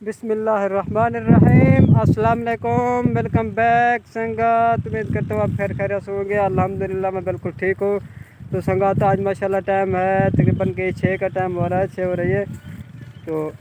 बिस्मिल्लाहिर्रहमानिर्रहीम। अस्सलाम वालेकुम। वेलकम बैक संगात। उम्मीद करता हूँ आप खैर खैरियत से होंगे। अल्हम्दुलिल्लाह मैं बिल्कुल ठीक हूँ। तो संगात आज माशाल्लाह टाइम है तकरीबन के 6 का टाइम हो रहा है, 6 हो रही है। तो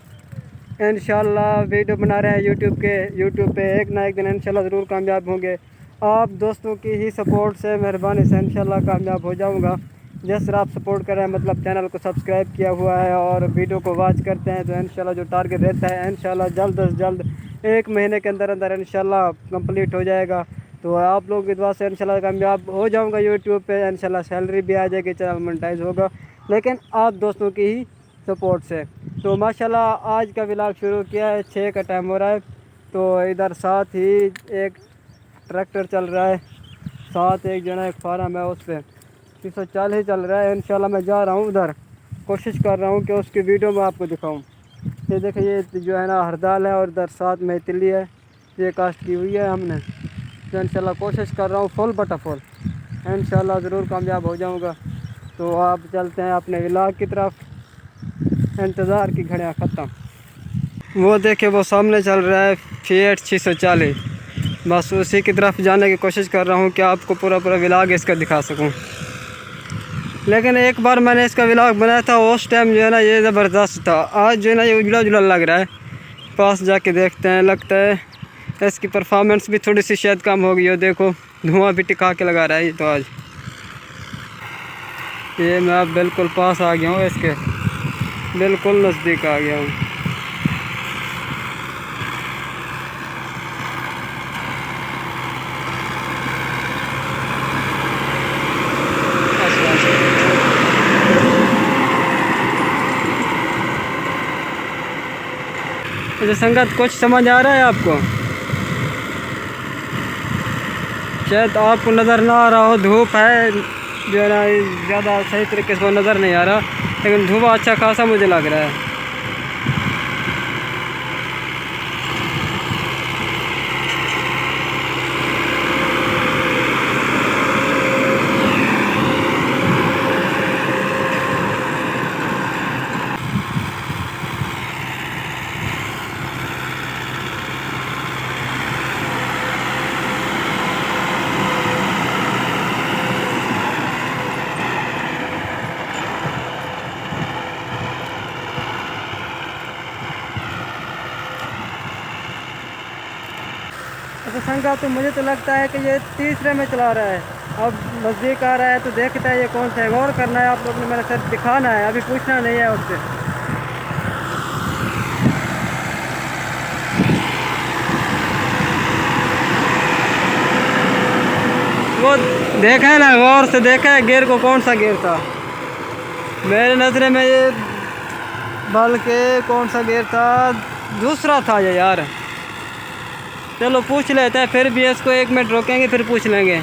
इंशाल्लाह वीडियो बना रहे हैं यूट्यूब पे एक ना एक दिन इंशाल्लाह ज़रूर कामयाब होंगे। आप दोस्तों की ही सपोर्ट से मेहरबानी से इंशाल्लाह कामयाब हो जाऊंगा। जिस तरह आप सपोर्ट कर रहे हैं, मतलब चैनल को सब्सक्राइब किया हुआ है और वीडियो को वॉच करते हैं, तो इंशाल्लाह जो टारगेट रहता है इंशाल्लाह जल्द से जल्द 1 महीने के अंदर अंदर इंशाल्लाह कंप्लीट हो जाएगा। तो आप लोगों की दुआ से इंशाल्लाह कामयाब हो जाऊंगा यूट्यूब पे। इंशाल्लाह सैलरी भी आ जाएगी, चैनल मोनेटाइज होगा, लेकिन आप दोस्तों की ही सपोर्ट से। तो माशाल्लाह आज का व्लॉग शुरू किया है, 6 का टाइम हो रहा है। तो इधर साथ ही एक ट्रैक्टर चल रहा है, साथ एक जना एक फार्म है, उस पर 340 चल रहा है। इंशाल्लाह मैं जा रहा हूँ उधर, कोशिश कर रहा हूँ कि उसकी वीडियो में आपको दिखाऊँ। ये देखिए, ये जो है ना हरदाल है और इधर साथ में तिल्ली है, ये कास्ट की हुई है हमने। तो इंशाल्लाह कोशिश कर रहा हूँ फुल बटा फुल, इंशाल्लाह ज़रूर कामयाब हो जाऊँगा। तो आप चलते हैं अपने व्लॉग की तरफ। इंतज़ार की घड़ियाँ ख़त्म। वो देखे वो सामने चल रहा है फिएट 640, बस उसी की तरफ जाने की कोशिश कर रहा हूँ कि आपको पूरा व्लॉग इसका दिखा सकूँ। लेकिन एक बार मैंने इसका व्लॉग बनाया था, उस टाइम जो है ना ये ज़बरदस्त था। आज जो है ना ये उजला उजला लग रहा है। पास जाके देखते हैं, लगता है इसकी परफॉर्मेंस भी थोड़ी सी शायद कम हो गई हो। देखो धुआं भी टिका के लगा रहा है ये। तो आज ये मैं अब बिल्कुल पास आ गया हूँ, इसके बिल्कुल नज़दीक आ गया हूँ। अच्छा संगत, कुछ समझ आ रहा है आपको? शायद आपको नज़र ना आ रहा हो, धूप है जो है ना ज़्यादा सही तरीके से वो नज़र नहीं आ रहा, लेकिन धूप अच्छा खासा मुझे लग रहा है। अच्छा संगत, तो मुझे तो लगता है कि ये तीसरे में चला रहा है। अब नज़दीक आ रहा है तो देखता है ये कौन सा है। गौर करना है आप लोग ने, मेरे साथ दिखाना है, अभी पूछना नहीं है उससे। वो देखा है ना, गौर से देखा है गियर को, कौन सा गियर था मेरे नज़रे में ये, बल्कि कौन सा गियर था, दूसरा था ये यार। चलो पूछ लेते हैं, फिर भी इसको 1 मिनट रोकेंगे फिर पूछ लेंगे।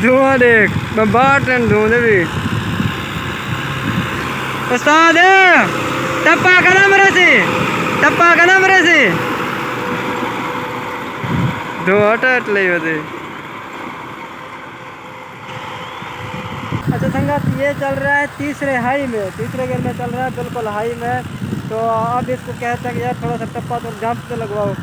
धुआं देख, मैं बाट ढूंढे भी उस्ताद टप्पा का नाम रसी, टप्पा का नाम रसी धुआं टट ले होते। अच्छा संगत, ये चल रहा है तीसरे हाई में, तीसरे गियर में चल रहा है, बिल्कुल हाई में। तो अब इसको कहते हैं कि यार थोड़ा सा टप्पा तो जंप तो लगवाओ।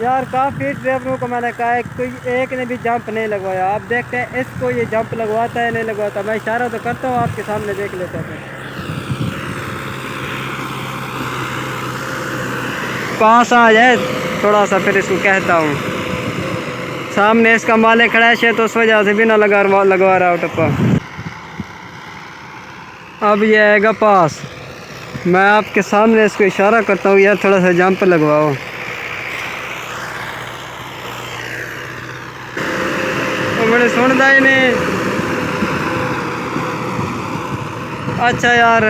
यार काफ़ी ड्राइवरों को मैंने कहा है, कोई एक ने भी जंप नहीं लगवाया। आप देखते हैं इसको ये जंप लगवाता है नहीं लगवाता। मैं इशारा तो करता हूँ, आपके सामने देख लेते हैं। पास आ जाए थोड़ा सा, फिर इसको कहता हूँ। सामने इसका मालिक खड़ा है तो उस वजह से भी ना लगवा रहा हो टप्पा। अब ये आएगा पास, मैं आपके सामने इसको इशारा करता हूँ, यार थोड़ा सा जंप लगवाओ। मैंने सुनता ही नहीं। अच्छा यार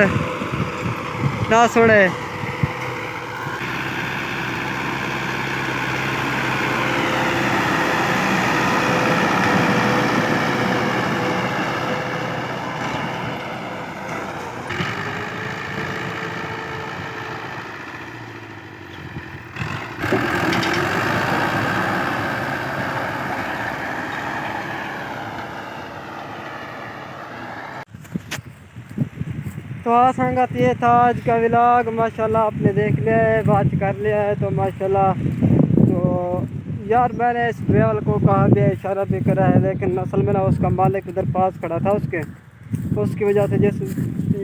ना सुने। तो हाँ संगत, ये था आज का व्लॉग। माशाल्लाह आपने देख लिया है, बात कर लिया है तो माशाल्लाह। तो यार मैंने इस ड्राइवर को कहा भी है, इशारा भी करा है, लेकिन असल में ना उसका मालिक उधर पास खड़ा था उसकी वजह से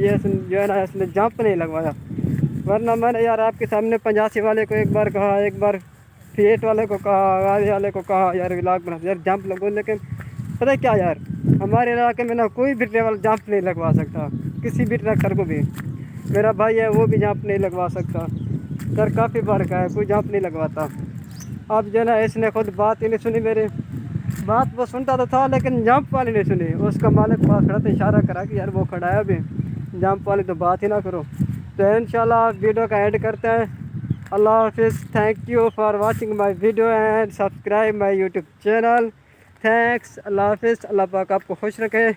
ये जो है ना इसने जंप नहीं लगवाया। वरना मैंने यार आपके सामने 85 वाले को एक बार कहा, एक बार Fiat वाले को कहा, गाड़ी वाले को कहा यार व्लॉग बना यार जंप लगो। लेकिन पता है क्या यार, हमारे इलाके में ना कोई भी ड्राइवर जंप नहीं लगवा सकता, किसी भी ट्रैक्टर को भी। मेरा भाई है वो भी जंप नहीं लगवा सकता सर, काफ़ी बार का है, कोई जंप नहीं लगवाता। अब जो है ना इसने खुद बात ही नहीं सुनी मेरी, बात वो सुनता तो था लेकिन जंप वाली नहीं सुनी। उसका मालिक पास खड़ा था, इशारा करा कि यार वो खड़ा है अभी, जंप वाली तो बात ही ना करो। तो इंशाल्लाह वीडियो का एंड करते हैं। अल्लाह हाफिज़। Thank you for watching my video and subscribe my YouTube channel. Thanks. अल्लाह हाफिज़। अल्लाह पाक आपको खुश रखे।